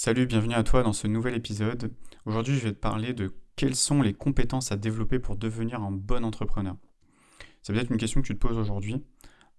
Salut, bienvenue à toi dans ce nouvel épisode. Aujourd'hui, je vais te parler de quelles sont les compétences à développer pour devenir un bon entrepreneur. C'est peut-être une question que tu te poses aujourd'hui.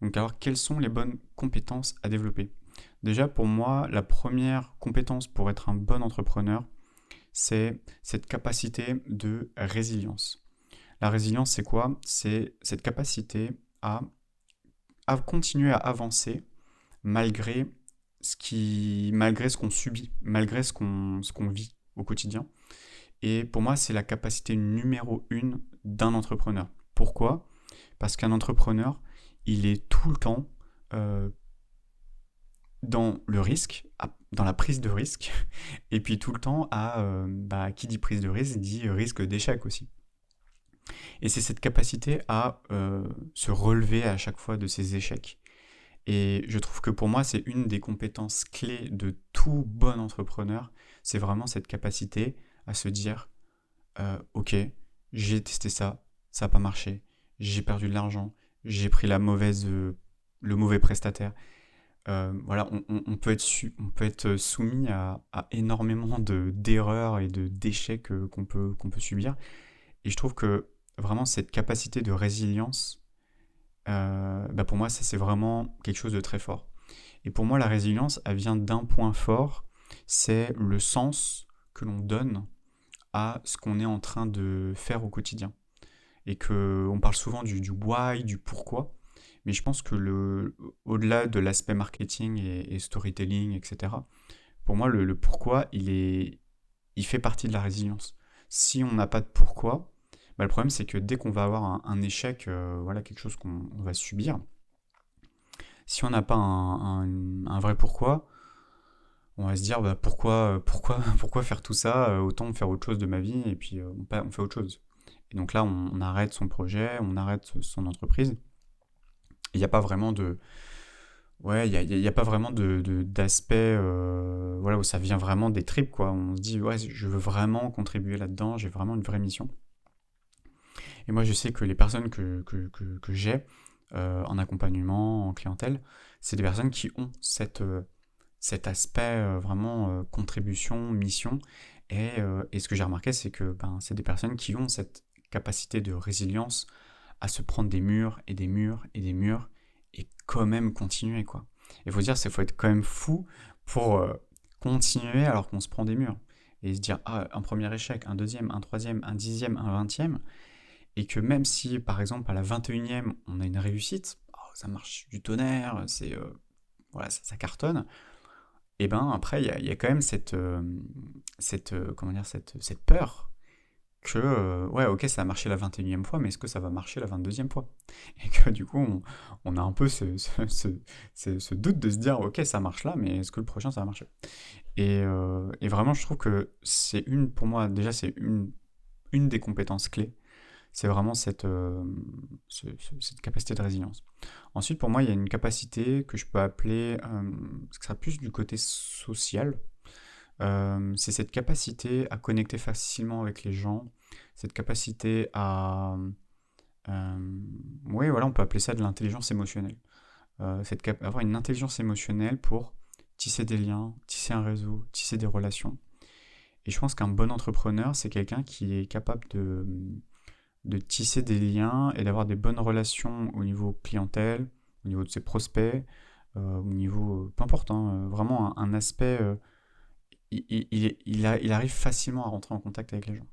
Donc, alors, quelles sont les bonnes compétences à développer? Déjà, pour moi, la première compétence pour être un bon entrepreneur, c'est cette capacité de résilience. La résilience, c'est quoi? C'est cette capacité à continuer à avancer malgré malgré ce qu'on subit, malgré ce qu'on vit au quotidien. Et pour moi, c'est la capacité numéro une d'un entrepreneur. Pourquoi? Parce qu'un entrepreneur, il est tout le temps euh, dans le risque, dans la prise de risque, et puis tout le temps qui dit prise de risque dit risque d'échec aussi. Et c'est cette capacité à se relever à chaque fois de ces échecs. Et je trouve que pour moi, c'est une des compétences clés de tout bon entrepreneur. C'est vraiment cette capacité à se dire, ok, j'ai testé ça, ça n'a pas marché, j'ai perdu de l'argent, j'ai pris le mauvais prestataire. Voilà, on peut être soumis à énormément d'erreurs et d'échecs qu'on peut subir. Et je trouve que vraiment cette capacité de résilience, pour moi, ça c'est vraiment quelque chose de très fort. Et pour moi, la résilience, elle vient d'un point fort, c'est le sens que l'on donne à ce qu'on est en train de faire au quotidien. Et que on parle souvent du why, du pourquoi, mais je pense que au-delà de l'aspect marketing et storytelling, etc., pour moi, le pourquoi, il fait partie de la résilience. Si on n'a pas de pourquoi, le problème c'est que dès qu'on va avoir un échec, voilà, quelque chose qu'on va subir, si on n'a pas un vrai pourquoi, on va se dire pourquoi faire tout ça, autant faire autre chose de ma vie, et puis on fait autre chose. Et donc là, on arrête son projet, on arrête son entreprise. Il n'y a pas vraiment de, ouais, il y a pas vraiment d'aspect, voilà, où ça vient vraiment des tripes, quoi. On se dit, ouais, je veux vraiment contribuer là-dedans, j'ai vraiment une vraie mission. Et moi, je sais que les personnes que j'ai en accompagnement, en clientèle, c'est des personnes qui ont cet aspect vraiment contribution, mission. Et ce que j'ai remarqué, c'est que c'est des personnes qui ont cette capacité de résilience à se prendre des murs et des murs et des murs et quand même continuer, quoi. Il faut dire, il faut être quand même fou pour continuer alors qu'on se prend des murs. Et se dire, ah, un premier échec, un deuxième, un troisième, un dixième, un vingtième, et que même si, par exemple, à la 21e, on a une réussite, oh, ça marche du tonnerre, voilà, ça cartonne, et ben après, il y a quand même comment dire, cette peur que, ouais, ok, ça a marché la 21e fois, mais est-ce que ça va marcher la 22e fois? Et que du coup, on a un peu ce doute de se dire, ok, ça marche là, mais est-ce que le prochain, ça va marcher? Et vraiment, je trouve que pour moi, déjà, c'est une des compétences clés. C'est vraiment cette capacité de résilience. Ensuite, pour moi, il y a une capacité que je peux appeler, ce qui sera plus du côté social. C'est cette capacité à connecter facilement avec les gens, cette capacité oui, voilà, on peut appeler ça de l'intelligence émotionnelle. Avoir une intelligence émotionnelle pour tisser des liens, tisser un réseau, tisser des relations. Et je pense qu'un bon entrepreneur, c'est quelqu'un qui est capable de tisser des liens et d'avoir des bonnes relations au niveau clientèle, au niveau de ses prospects, au niveau, peu importe, hein, vraiment un aspect, il arrive facilement à rentrer en contact avec les gens.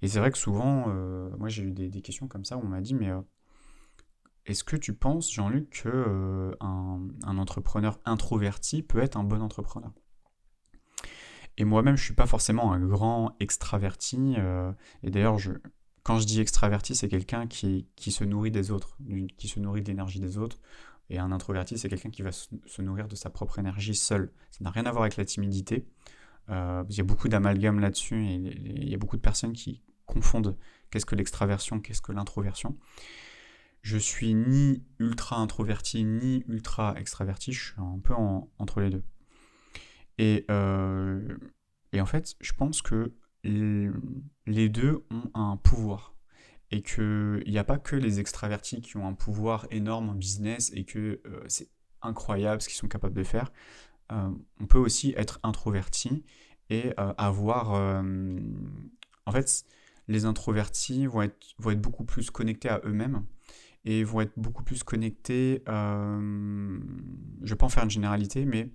Et c'est vrai que souvent, moi j'ai eu des questions comme ça où on m'a dit, mais est-ce que tu penses, Jean-Luc, que un entrepreneur introverti peut être un bon entrepreneur? Et moi-même, je suis pas forcément un grand extraverti. Et d'ailleurs, quand je dis extraverti, c'est quelqu'un qui se nourrit des autres, qui se nourrit de l'énergie des autres. Et un introverti, c'est quelqu'un qui va se nourrir de sa propre énergie seul. Ça n'a rien à voir avec la timidité. Il y a beaucoup d'amalgames là-dessus et il y a beaucoup de personnes qui confondent qu'est-ce que l'extraversion, qu'est-ce que l'introversion. Je suis ni ultra introverti ni ultra extraverti, je suis un peu entre les deux. Et, euh, et en fait, je pense que les deux ont un pouvoir. Et qu'il n'y a pas que les extravertis qui ont un pouvoir énorme en business et que c'est incroyable ce qu'ils sont capables de faire. on peut aussi être introverti et avoir... en fait, les introvertis vont être beaucoup plus connectés à eux-mêmes et vont être beaucoup plus connectés, je vais pas en faire une généralité, mais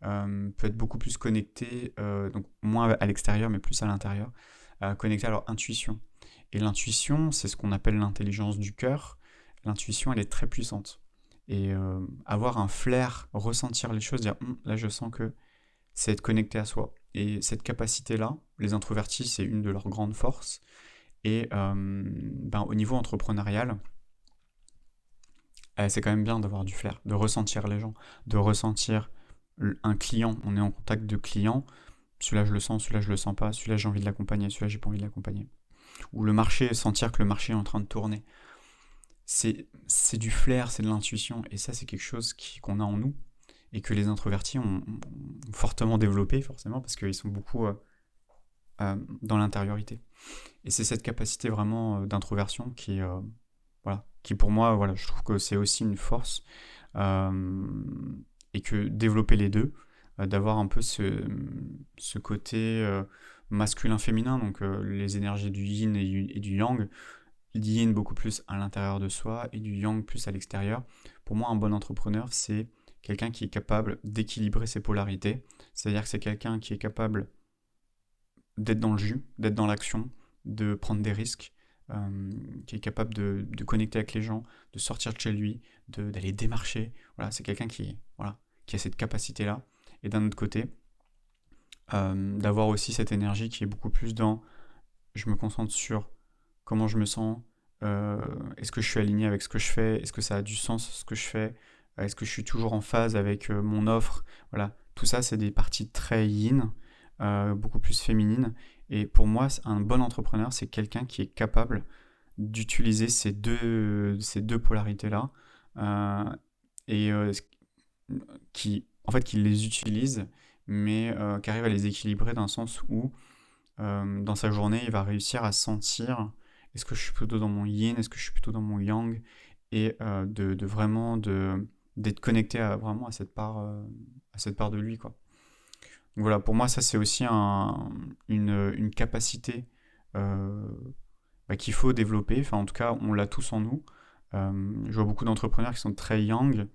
peut être beaucoup plus connectés, donc moins à l'extérieur, mais plus à l'intérieur, connectés à leur intuition. Et l'intuition, c'est ce qu'on appelle l'intelligence du cœur. L'intuition, elle est très puissante. Et avoir un flair, ressentir les choses, dire là je sens que c'est être connecté à soi. Et cette capacité-là, les introvertis, c'est une de leurs grandes forces. Et au niveau entrepreneurial, c'est quand même bien d'avoir du flair, de ressentir les gens, de ressentir un client. On est en contact de clients, celui-là je le sens, celui-là je le sens pas, celui-là j'ai envie de l'accompagner, celui-là j'ai pas envie de l'accompagner. Ou le marché, sentir que le marché est en train de tourner. C'est du flair, c'est de l'intuition, et ça c'est quelque chose qu'on a en nous, et que les introvertis ont fortement développé, forcément, parce qu'ils sont beaucoup dans l'intériorité. Et c'est cette capacité vraiment d'introversion qui pour moi, voilà, je trouve que c'est aussi une force, et que développer les deux, d'avoir un peu ce côté masculin-féminin, donc les énergies du yin et du yang, yin beaucoup plus à l'intérieur de soi et du yang plus à l'extérieur. Pour moi, un bon entrepreneur, c'est quelqu'un qui est capable d'équilibrer ses polarités, c'est-à-dire que c'est quelqu'un qui est capable d'être dans le jus, d'être dans l'action, de prendre des risques, qui est capable de connecter avec les gens, de sortir de chez lui, d'aller démarcher. Voilà, c'est quelqu'un qui a cette capacité-là. Et d'un autre côté, d'avoir aussi cette énergie qui est beaucoup plus dans je me concentre sur comment je me sens, est-ce que je suis aligné avec ce que je fais, est-ce que ça a du sens ce que je fais, est-ce que je suis toujours en phase avec mon offre, voilà, tout ça c'est des parties très yin, beaucoup plus féminines, et pour moi un bon entrepreneur c'est quelqu'un qui est capable d'utiliser ces deux polarités-là, et qui les utilise, mais qui arrive à les équilibrer dans le sens où dans sa journée, il va réussir à sentir est-ce que je suis plutôt dans mon yin, est-ce que je suis plutôt dans mon yang, et d'être connecté vraiment à cette part de lui, quoi. Donc voilà, pour moi, ça c'est aussi une capacité qu'il faut développer. Enfin, en tout cas, on l'a tous en nous. Je vois beaucoup d'entrepreneurs qui sont très yang,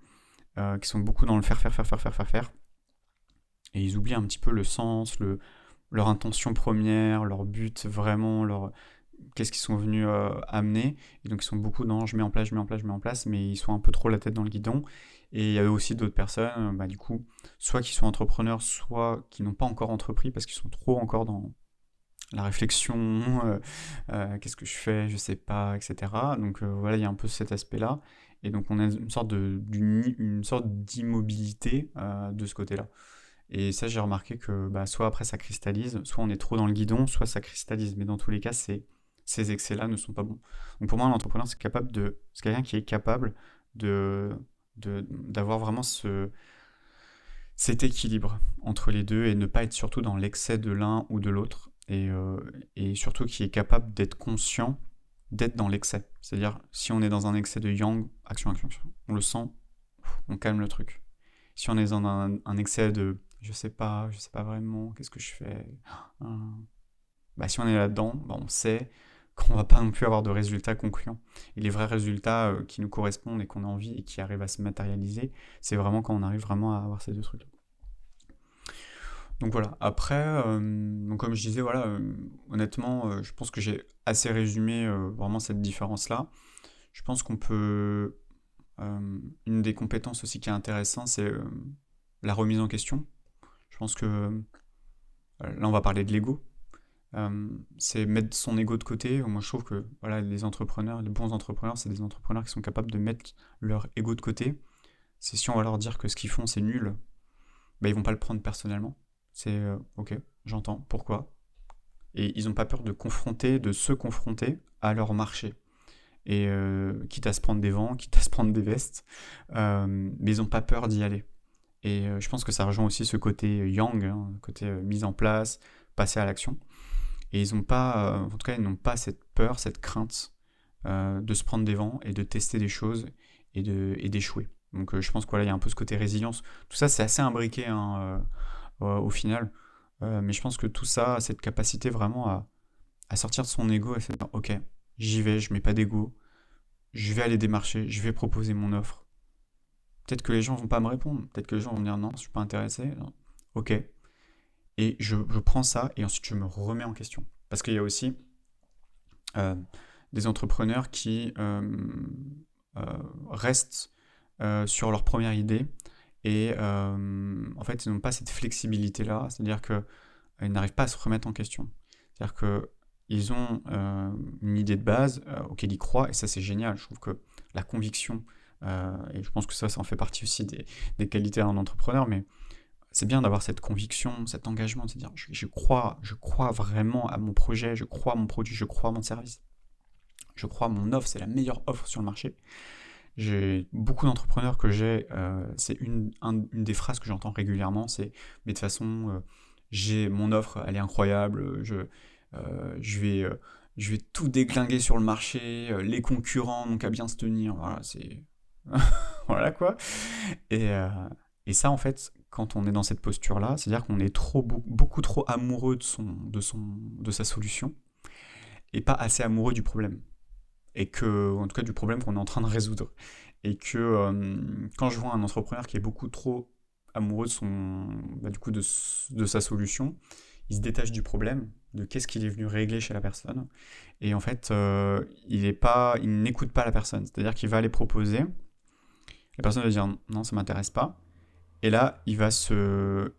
qui sont beaucoup dans le faire, faire, faire, faire, faire, faire, faire. Et ils oublient un petit peu le sens, leur intention première, leur but vraiment, qu'est-ce qu'ils sont venus amener. Et donc ils sont beaucoup dans je mets en place, je mets en place, je mets en place, mais ils sont un peu trop la tête dans le guidon. Et il y a aussi d'autres personnes, du coup, soit qui sont entrepreneurs, soit qui n'ont pas encore entrepris parce qu'ils sont trop encore dans la réflexion, qu'est-ce que je fais, je sais pas, etc. Donc voilà, il y a un peu cet aspect-là. Et donc on a une sorte d'immobilité de ce côté-là. Et ça, j'ai remarqué que soit après ça cristallise, soit on est trop dans le guidon, soit ça cristallise. Mais dans tous les cas, ces excès-là ne sont pas bons. Donc pour moi, l'entrepreneur, c'est quelqu'un qui est capable d'avoir vraiment cet équilibre entre les deux et ne pas être surtout dans l'excès de l'un ou de l'autre. Et surtout qui est capable d'être conscient d'être dans l'excès. C'est-à-dire, si on est dans un excès de yang, action, action, action, on le sent, on calme le truc. Si on est dans un excès de je sais pas vraiment, qu'est-ce que je fais, si on est là-dedans, on sait qu'on va pas non plus avoir de résultats concluants. Et les vrais résultats qui nous correspondent et qu'on a envie et qui arrivent à se matérialiser, c'est vraiment quand on arrive vraiment à avoir ces deux trucs-là. Donc voilà, après, donc comme je disais, voilà, honnêtement, je pense que j'ai assez résumé vraiment cette différence-là. Je pense qu'on peut... une des compétences aussi qui est intéressante, c'est la remise en question. Je pense que là, on va parler de l'ego. C'est mettre son ego de côté. Moi, je trouve que voilà, les bons entrepreneurs, c'est des entrepreneurs qui sont capables de mettre leur ego de côté. C'est si on va leur dire que ce qu'ils font, c'est nul, ils vont pas le prendre personnellement. C'est ok, j'entends, pourquoi. Et ils n'ont pas peur de se confronter à leur marché. Et quitte à se prendre des vents, quitte à se prendre des vestes, mais ils n'ont pas peur d'y aller. Et je pense que ça rejoint aussi ce côté yang, côté mise en place, passer à l'action. Et ils n'ont pas, en tout cas, ils n'ont pas cette peur, cette crainte de se prendre des vents et de tester des choses et d'échouer. Donc je pense que voilà, il y a un peu ce côté résilience. Tout ça, c'est assez imbriqué hein, au final. Mais je pense que tout ça, cette capacité vraiment à sortir de son ego et se dire, ok, j'y vais, je mets pas d'ego, je vais aller démarcher, je vais proposer mon offre. Peut-être que les gens vont pas me répondre, peut-être que les gens vont me dire non, je suis pas intéressé. Non. Ok. Et je prends ça et ensuite je me remets en question. Parce qu'il y a aussi euh, des entrepreneurs qui restent sur leur première idée et en fait ils n'ont pas cette flexibilité là, c'est-à-dire qu'ils n'arrivent pas à se remettre en question. C'est-à-dire qu'ils ont une idée de base auquel ils croient et ça c'est génial. Je trouve que la conviction, et je pense que ça en fait partie aussi des qualités d'un entrepreneur, mais c'est bien d'avoir cette conviction, cet engagement, de se dire je crois vraiment à mon projet, je crois à mon produit, je crois à mon service, je crois à mon offre, c'est la meilleure offre sur le marché. J'ai beaucoup d'entrepreneurs que c'est une des phrases que j'entends régulièrement, c'est mais de toute façon, j'ai mon offre, elle est incroyable, je vais tout déglinguer sur le marché, les concurrents n'ont qu'à bien se tenir, voilà, c'est voilà quoi. Et, euh, et ça, en fait, quand on est dans cette posture-là, c'est-à-dire qu'on est beaucoup trop amoureux de sa solution et pas assez amoureux du problème. Et que, en tout cas, du problème qu'on est en train de résoudre. Et que quand je vois un entrepreneur qui est beaucoup trop amoureux de sa solution, il se détache du problème, de qu'est-ce qu'il est venu régler chez la personne. Et en fait, il n'écoute pas la personne. C'est-à-dire qu'il va aller proposer, la personne va dire non, ça m'intéresse pas. Et là, il va se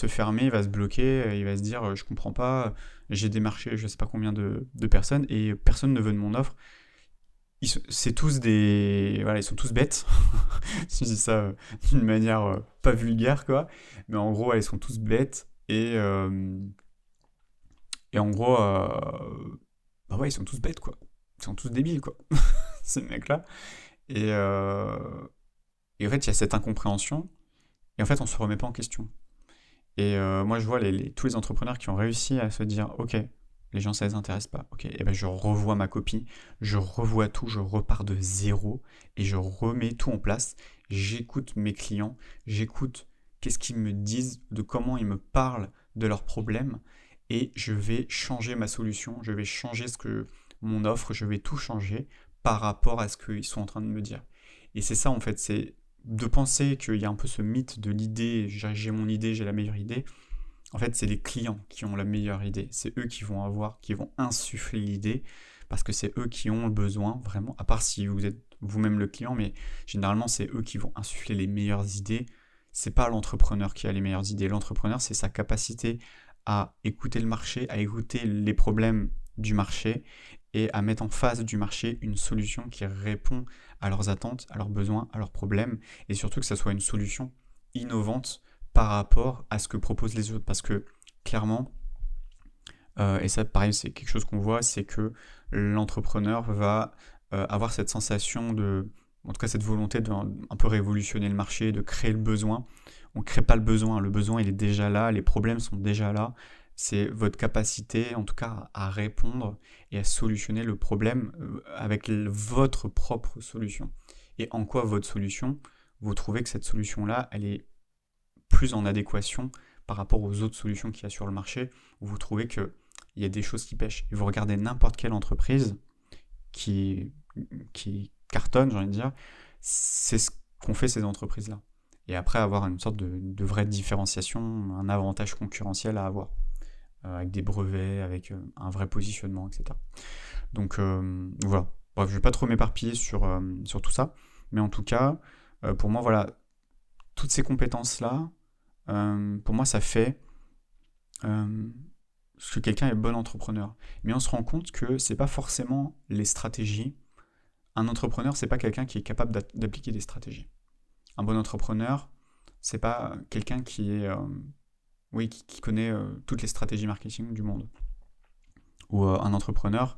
fermer, il va se bloquer, il va se dire je comprends pas, j'ai démarché je sais pas combien de personnes et personne ne veut de mon offre. C'est tous voilà, ils sont tous bêtes. Si je dis ça d'une manière pas vulgaire quoi, mais en gros, ils sont tous bêtes et en gros, bah ouais, ils sont tous bêtes quoi. Ils sont tous débiles quoi, ces mecs-là. Et, euh, et en fait, il y a cette incompréhension. Et en fait, on se remet pas en question. Et moi, je vois tous les entrepreneurs qui ont réussi à se dire, ok, les gens, ça les intéresse pas. Ok, et ben je revois ma copie, je revois tout, je repars de zéro et je remets tout en place. J'écoute mes clients, j'écoute qu'est-ce qu'ils me disent, de comment ils me parlent de leurs problèmes et je vais changer ma solution, je vais changer mon offre, je vais tout changer par rapport à ce qu'ils sont en train de me dire. Et c'est ça en fait, c'est de penser qu'il y a un peu ce mythe de l'idée, j'ai mon idée, j'ai la meilleure idée. En fait, c'est les clients qui ont la meilleure idée. C'est eux qui vont insuffler l'idée, parce que c'est eux qui ont le besoin, vraiment, à part si vous êtes vous-même le client, mais généralement, c'est eux qui vont insuffler les meilleures idées. C'est pas l'entrepreneur qui a les meilleures idées. L'entrepreneur, c'est sa capacité à écouter le marché, à écouter les problèmes du marché et à mettre en face du marché une solution qui répond à leurs attentes, à leurs besoins, à leurs problèmes, et surtout que ça soit une solution innovante par rapport à ce que proposent les autres. Parce que clairement, et ça pareil c'est quelque chose qu'on voit, c'est que l'entrepreneur va avoir cette sensation en tout cas cette volonté de un peu révolutionner le marché, de créer le besoin. On ne crée pas le besoin il est déjà là, les problèmes sont déjà là. C'est votre capacité en tout cas à répondre et à solutionner le problème avec votre propre solution. Et en quoi votre solution, vous trouvez que cette solution-là, elle est plus en adéquation par rapport aux autres solutions qu'il y a sur le marché, où vous trouvez qu'il y a des choses qui pêchent. Et vous regardez n'importe quelle entreprise qui cartonne, j'ai envie de dire, c'est ce qu'ont fait ces entreprises-là. Et après, avoir une sorte de vraie différenciation, un avantage concurrentiel à avoir, avec des brevets, avec un vrai positionnement, etc. Donc voilà. Bref, je ne vais pas trop m'éparpiller sur tout ça, mais en tout cas, pour moi, voilà, toutes ces compétences-là, pour moi, ça fait que quelqu'un est bon entrepreneur. Mais on se rend compte que c'est pas forcément les stratégies. Un entrepreneur, c'est pas quelqu'un qui est capable d'appliquer des stratégies. Un bon entrepreneur, c'est pas quelqu'un qui connaît toutes les stratégies marketing du monde. Ou un entrepreneur,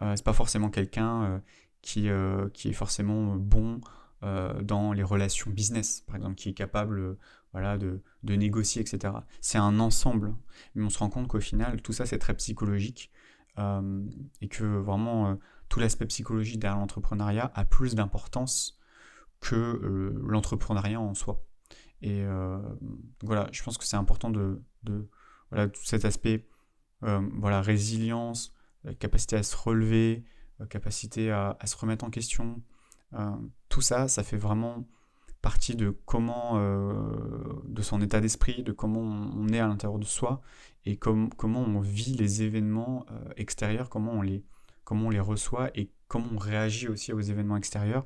c'est pas forcément quelqu'un qui est forcément bon dans les relations business, par exemple, qui est capable voilà, de négocier, etc. C'est un ensemble, mais on se rend compte qu'au final, tout ça, c'est très psychologique et que vraiment, tout l'aspect psychologique derrière l'entrepreneuriat a plus d'importance que l'entrepreneuriat en soi. Et voilà, je pense que c'est important voilà, tout cet aspect voilà, résilience, capacité à se relever, capacité à se remettre en question. Tout ça, ça fait vraiment partie de comment, de son état d'esprit, de comment on est à l'intérieur de soi et comment on vit les événements extérieurs, comment on les reçoit et comment on réagit aussi aux événements extérieurs.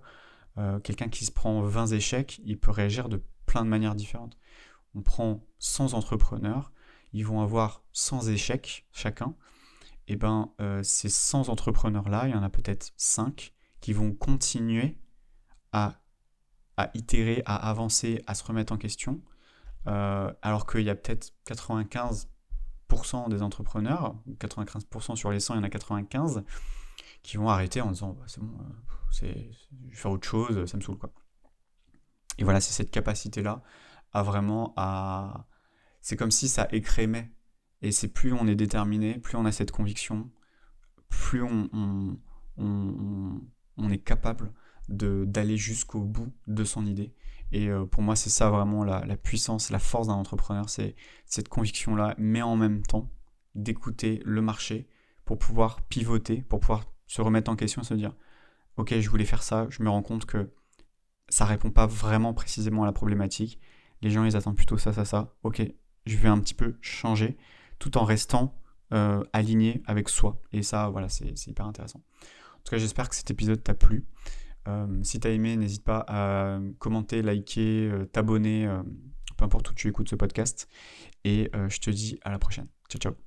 Quelqu'un qui se prend 20 échecs, il peut réagir de plein de manières différentes. On prend 100 entrepreneurs, ils vont avoir 100 échecs chacun. Et ben ces 100 entrepreneurs-là, il y en a peut-être 5 qui vont continuer à, à itérer, à avancer, à se remettre en question, alors qu'il y a peut-être 95% des entrepreneurs, 95% sur les 100, il y en a 95 qui vont arrêter en disant bah, c'est bon, je vais faire autre chose, ça me saoule quoi. Et voilà, c'est cette capacité-là à vraiment c'est comme si ça écrémait. Et c'est plus on est déterminé, plus on a cette conviction, plus on est capable d'aller jusqu'au bout de son idée. Et pour moi, c'est ça vraiment la puissance, la force d'un entrepreneur, c'est cette conviction-là, mais en même temps d'écouter le marché pour pouvoir pivoter, pour pouvoir se remettre en question et se dire ok, je voulais faire ça, je me rends compte que ça répond pas vraiment précisément à la problématique. Les gens, ils attendent plutôt ça, ça, ça. Ok, je vais un petit peu changer tout en restant aligné avec soi. Et ça, voilà, c'est hyper intéressant. En tout cas, j'espère que cet épisode t'a plu. Si t'as aimé, n'hésite pas à commenter, liker, t'abonner, peu importe où tu écoutes ce podcast. Et je te dis à la prochaine. Ciao, ciao.